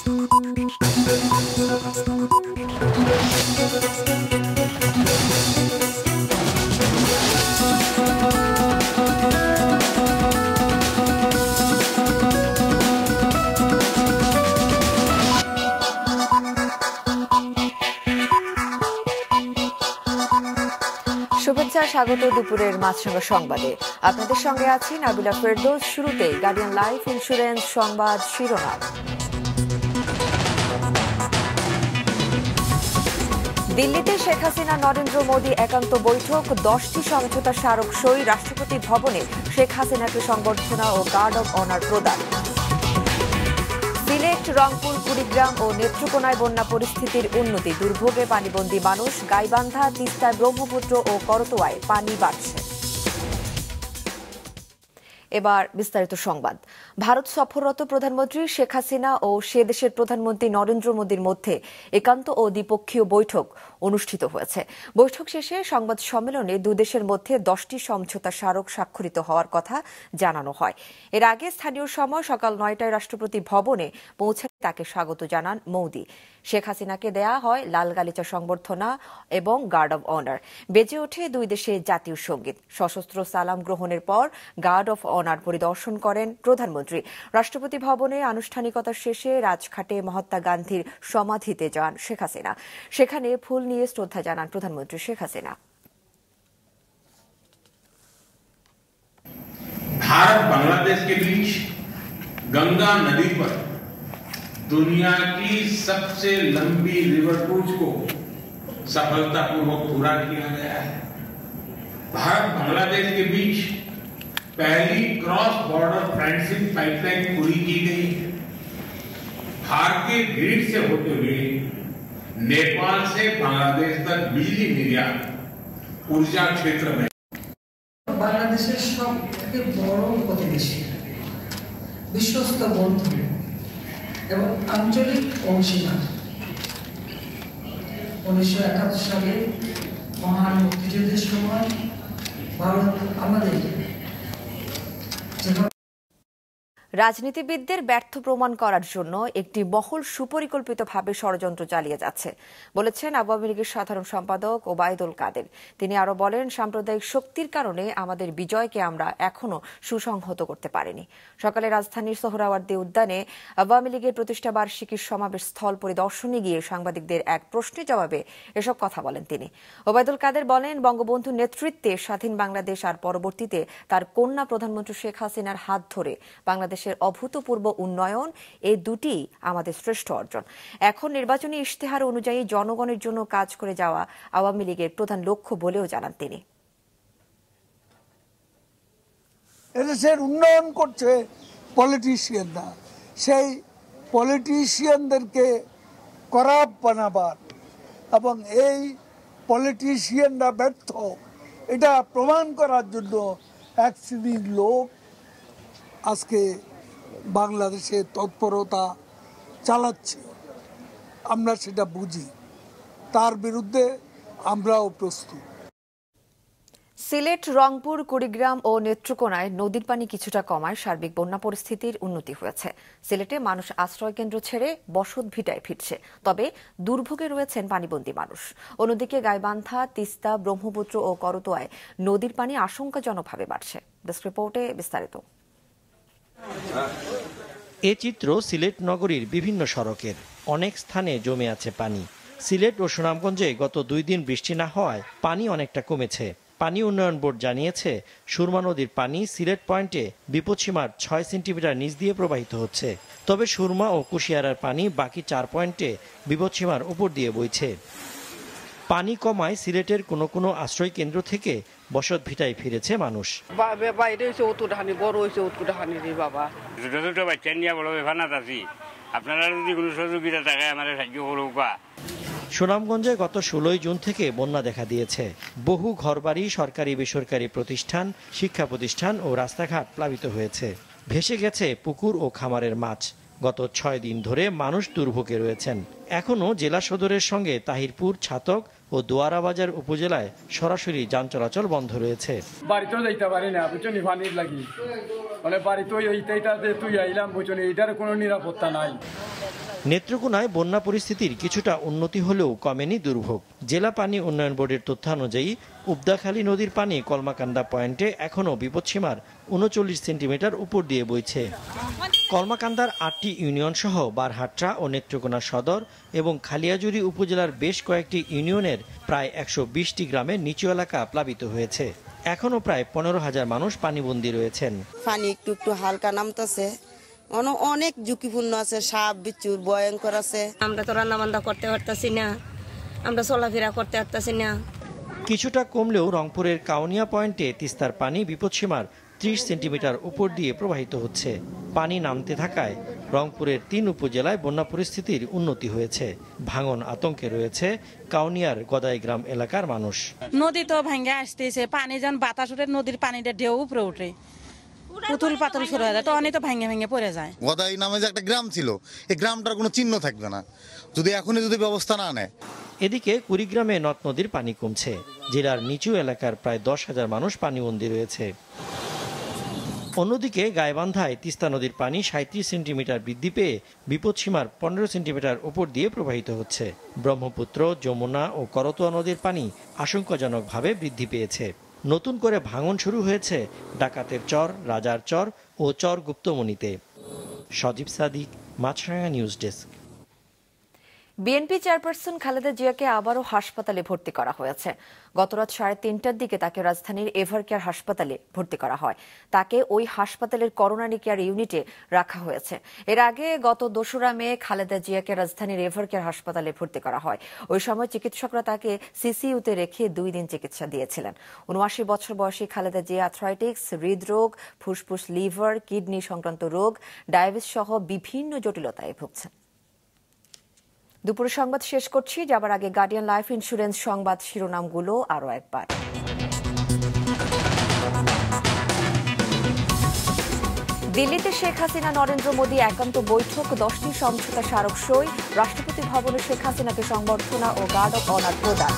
শুভেচ্ছা, স্বাগত দুপুরের মাছরাঙা সংবাদে। আপনাদের সঙ্গে আছি নাবিলা ফেরদৌস। শুরুতেই গার্ডিয়ান লাইফ ইন্স্যুরেন্স সংবাদ শিরোনাম। দিল্লিতে শেখ হাসিনা নরেন্দ্র মোদী একান্ত বৈঠক, 10টি সমঝোতা স্মারক সই, রাষ্ট্রপতি ভবনে শেখ হাসিনাকে সংবর্ধনা ও গার্ড অব অনার প্রদান। সিলেট, রংপুর, কুড়িগ্রাম ও নেত্রকোনায় বন্যা পরিস্থিতির উন্নতি, দুর্ভোগে পানিবন্দী মানুষ, গাইবান্ধা, তিস্তায়, ব্রহ্মপুত্র ও করতোয়ায় পানি বাড়ছে। এবার বিস্তারিত সংবাদ। ভারত সফররত প্রধানমন্ত্রী শেখ হাসিনা ও সে দেশের প্রধানমন্ত্রী নরেন্দ্র মোদীর মধ্যে একান্ত ও দ্বিপক্ষীয় বৈঠক অনুষ্ঠিত হয়েছে। বৈঠক শেষে সংবাদ সম্মেলনে দুই দেশের মধ্যে 10টি সমঝোতা স্মারক স্বাক্ষরিত হওয়ার কথা জানানো হয়। এর আগে স্থানীয় সময় সকাল 9টায় রাষ্ট্রপতি ভবনে পৌঁছে তাকে স্বাগত জানান মোদী। শেখ হাসিনাকে দেয়া হয় লাল গালিচা সংবর্ধনা এবং গার্ড অব অনার। বেজে ওঠে দুই দেশের জাতীয় সঙ্গীত। সশস্ত্র সালাম গ্রহণের পর গার্ড অব অনার পরিদর্শন করেন প্রধানমন্ত্রী। রাষ্ট্রপতি ভবনে আনুষ্ঠানিকতা শেষে রাজঘাটে মহাত্মা গান্ধীর সমাধিতে যান শেখ হাসিনা। সেখানে ফুল নিয়ে শ্রদ্ধা জানান প্রধানমন্ত্রী শেখ হাসিনা। भारत बांग्लादेश के बीच गंगा नदी पर दुनिया की सबसे लंबी रिवर क्रूज को सफलतापूर्वक पूरा किया गया है। भारत बांग्लादेश के बीच पहली क्रॉस बॉर्डर फ्रेंडशिप पाइपलाइन पूरी की गई है। भारतीय ग्रिड से होते हुए नेपाल से बांग्लादेश तक बिजली निर्यात ऊर्जा क्षेत्र में বাংলাদেশের সব থেকে বড় প্রতিবেশী, বিশ্বস্ত বন্ধু এবং আঞ্চলিক অংশীদার। 1971 সালে মহান মুক্তিযুদ্ধের সময় ভারত আমাদের রাজনীতিবিদদের ব্যর্থ প্রমাণ করার জন্য একটি মহল সুপরিকল্পিতভাবে ষড়যন্ত্র চালিয়ে যাচ্ছে বলেছেন আওয়ামী লীগের সাধারণ সম্পাদক ওবায়দুল কাদের। তিনি আরো বলেন, সাম্প্রদায়িক শক্তির কারণে আমাদের বিজয়কে আমরা এখনো সুসংহত করতে পারিনি। সকালে রাজধানীর সোহরাওয়ার্দী উদ্যানে আওয়ামী লীগের প্রতিষ্ঠা বার্ষিকীর সমাবেশ স্থল পরিদর্শনে গিয়ে সাংবাদিকদের এক প্রশ্নের জবাবে এসব কথা বলেন তিনি। ওবায়দুল কাদের বলেন, বঙ্গবন্ধুর নেতৃত্বে স্বাধীন বাংলাদেশ আর পরবর্তীতে তার কন্যা প্রধানমন্ত্রী শেখ হাসিনার হাত ধরে বাংলাদেশ অভূতপূর্ব উন্নয়ন, এই দুটি আমাদের শ্রেষ্ঠ অর্জন। এখন নির্বাচনী ইশতেহার অনুযায়ী জনগণের জন্য কাজ করে যাওয়া আওয়ামী লীগের প্রধান লক্ষ্য বলেও জানান তিনি। এদেশের উন্নয়ন করছে পলিটিশিয়ানরা, সেই পলিটিশিয়ানদেরকে করাপ্ট বানাবার এবং এই পলিটিশিয়ানরা ব্যর্থ এটা প্রমাণ করার জন্য এক শ্রেণীর লোক আজকে বাংলাদেশে তৎপরতা চালাচ্ছে। আমরা সেটা বুঝি, তার বিরুদ্ধে আমরাও প্রস্তুত। সিলেট, রংপুর, কুড়িগ্রাম ও নেত্রকোনায় নদীর পানি কিছুটা কমায় সার্বিক বন্যা পরিস্থিতির উন্নতি হয়েছে। সিলেটে মানুষ আশ্রয় কেন্দ্র ছেড়ে বসত ভিটায় ফিরছে, তবে দুর্ভোগে রয়েছেন পানিবন্দী মানুষ। অন্যদিকে গাইবান্ধা, তিস্তা, ব্রহ্মপুত্র ও করতোয়ায় নদীর পানি আশঙ্কাজনকভাবে বাড়ছে। ডেস্ক রিপোর্টে বিস্তারিত। এ চিত্র সিলেট নগরীর বিভিন্ন সড়কের। অনেক স্থানে জমে আছে পানি। সিলেট ও সুনামগঞ্জে গত 2 দিন বৃষ্টি না হওয়ায় পানি অনেকটা কমেছে। পানি উন্নয়ন বোর্ড জানিয়েছে, সুরমা নদীর পানি সিলেট পয়েন্টে বিপদসীমার 6 সেন্টিমিটার নিচ দিয়ে প্রবাহিত হচ্ছে। তবে সুরমা ও কুশিয়ারার পানি বাকি 4 পয়েন্টে বিপদসীমার উপর দিয়ে বইছে। পানি কমায় সিলেটের কোনো কোনো আশ্রয় কেন্দ্র থেকে বসত ভিটায় ফিরেছে মানুষ। সুনামগঞ্জে গত 16 জুন থেকে বন্যা দেখা দিয়েছে। বহু ঘরবাড়ি, সরকারি বেসরকারি প্রতিষ্ঠান, শিক্ষা প্রতিষ্ঠান ও রাস্তাঘাট প্লাবিত হয়েছে। ভেসে গেছে পুকুর ও খামারের মাছ। গত 6 দিন ধরে মানুষ দুর্ভোগে রয়েছেন। এখনও জেলা সদরের সঙ্গে তাহিরপুর, ছাতক ও দোয়ারা বাজার উপজেলায় সরাসরি যান চলাচল বন্ধ রয়েছে। বাড়িতেও যাইতে পারি না, বুঝলি, পানির লাগি। মানে বাড়িতেও তুই আইলাম, বুঝলি, এটার কোনো নিরাপত্তা নাই। নেত্রকোনায় বন্যা পরিস্থিতির কিছুটা উন্নতি হলেও কমেনি দুর্ভোগ। জেলা পানি উন্নয়ন বোর্ডের তথ্যানুযায়ী উবদাখালী নদীর পানি কলমাকান্দা পয়েন্টে এখনও বিপদসীমার ৩৯ সেন্টিমিটার উপর দিয়ে বইছে। কলমাকান্দার ৮টি ইউনিয়ন সহ বারহাট্টা ও নেত্রকোনা সদর এবং খালিয়াজুড়ি উপজেলার বেশ কয়েকটি ইউনিয়নের প্রায় ১২০টি গ্রামের নিচু এলাকা প্লাবিত হয়েছে। এখনও প্রায় ১৫,০০০ মানুষ পানিবন্দী রয়েছেন। পানি একটু হালকা নামতেছে, অনেক ঝুঁকিপূর্ণ আছে, সাপ বিচ্ছুর ভয়ঙ্কর আছে। আমরা তো রান্না বান্না করতে পারতাছি না, আমরা চলাফেরা করতে পারতাছি না। কিছুটা কমলেও রংপুরের কাউনিয়া পয়েন্টে তিস্তার পানি বিপদসীমার ৩০ সেন্টিমিটার উপর দিয়ে প্রবাহিত হচ্ছে। পানি নামতে থাকায় রংপুরের ৩ উপজেলায় বন্যা পরিস্থিতির উন্নতি হয়েছে। ভাঙন আতঙ্কে রয়েছে কাউনিয়ার গদাইগ্রাম এলাকার মানুষ। নদী তো ভেঙে আসতেছে, পানি যেন বাতাস উঠে নদীর পানিটা ঢেউ উপরে উঠে পুতুল পাতুল শুরু হয়ে যায়, তো অনেক তো ভেঙে ভেঙে পড়ে যায়। গদাই নামে যে একটা গ্রাম ছিল, এই গ্রামটার কোনো চিহ্ন থাকবে না যদি এখনই ব্যবস্থা না নেয়। এদিকে কুড়িগ্রামে নদ নদীর পানি কমছে। জেলার নিচু এলাকার প্রায় ১০,০০০ মানুষ পানিবন্দী রয়েছে। অন্যদিকে গাইবান্ধায় তিস্তা নদীর পানি ৩৭ সেন্টিমিটার বৃদ্ধি পেয়ে বিপদসীমার ১৫ সেন্টিমিটার উপর দিয়ে প্রবাহিত হচ্ছে। ব্রহ্মপুত্র, যমুনা ও করতোয়া নদীর পানি আশঙ্কাজনকভাবে বৃদ্ধি পেয়েছে। নতুন করে ভাঙন শুরু হয়েছে ডাকাতের চর, রাজার চর ও চর গুপ্তমণিতে। Sajib Sadik, Maasranga news desk. BNP chairperson Khaleda জিয়াকে আবারও হাসপাতালে ভর্তি করা হয়েছে। গতরাত ৩:৩০টার দিকে তাকে রাজধানীর এভারকেয়ার হাসপাতালে ভর্তি করা হয়। তাকে ওই হাসপাতালের করোনারি কেয়ার ইউনিটে রাখা হয়েছে। এর আগে গত ২রা মে খালেদা জিয়াকে রাজধানীর এভারকেয়ার হাসপাতালে ভর্তি করা হয়। ওই সময় চিকিৎসকরা তাকে সিসিইউতে রেখে ২ দিন চিকিৎসা দিয়েছিলেন। ৭৯ বছর বয়সী খালেদা জিয়া আর্থ্রাইটিস, হৃদরোগ, ফুসফুস, লিভার, কিডনি সংক্রান্ত রোগ, ডায়াবেটিস সহ বিভিন্ন জটিলতায় ভুগছেন। দুপুরের সংবাদ শেষ করছি, যাবার আগে গার্ডিয়ান লাইফ ইন্স্যুরেন্স সংবাদ শিরোনামগুলো আরও একবার। দিল্লিতে শেখ হাসিনা নরেন্দ্র মোদী একান্ত বৈঠক, 10টি সমঝোতা স্মারক সই, রাষ্ট্রপতি ভবনে শেখ হাসিনাকে সংবর্ধনা ও গার্ড অব অনার প্রদান।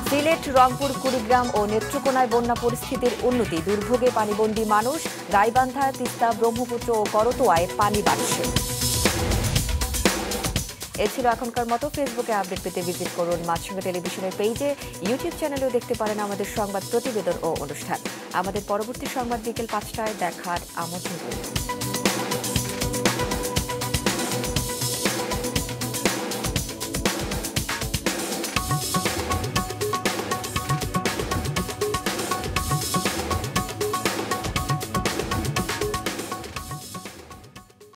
সিলেট, রংপুর, কুড়িগ্রাম ও নেত্রকোনায় বন্যা পরিস্থিতির উন্নতি, দুর্ভোগে পানিবন্দী মানুষ, গাইবান্ধা, তিস্তা, ব্রহ্মপুত্র ও করতোয়ায় পানি বাড়ছে। এ ছিল এখনকার মতো। ফেসবুকে আপডেট পেতে ভিজিট করুন মাছরাঙা টেলিভিশনের পেজে, ইউটিউব চ্যানেলেও দেখতে পারেন আমাদের সংবাদ প্রতিবেদন ও অনুষ্ঠান। আমাদের পরবর্তী সংবাদ বিকেল ৫টায় দেখার আমন্ত্রণ রইল।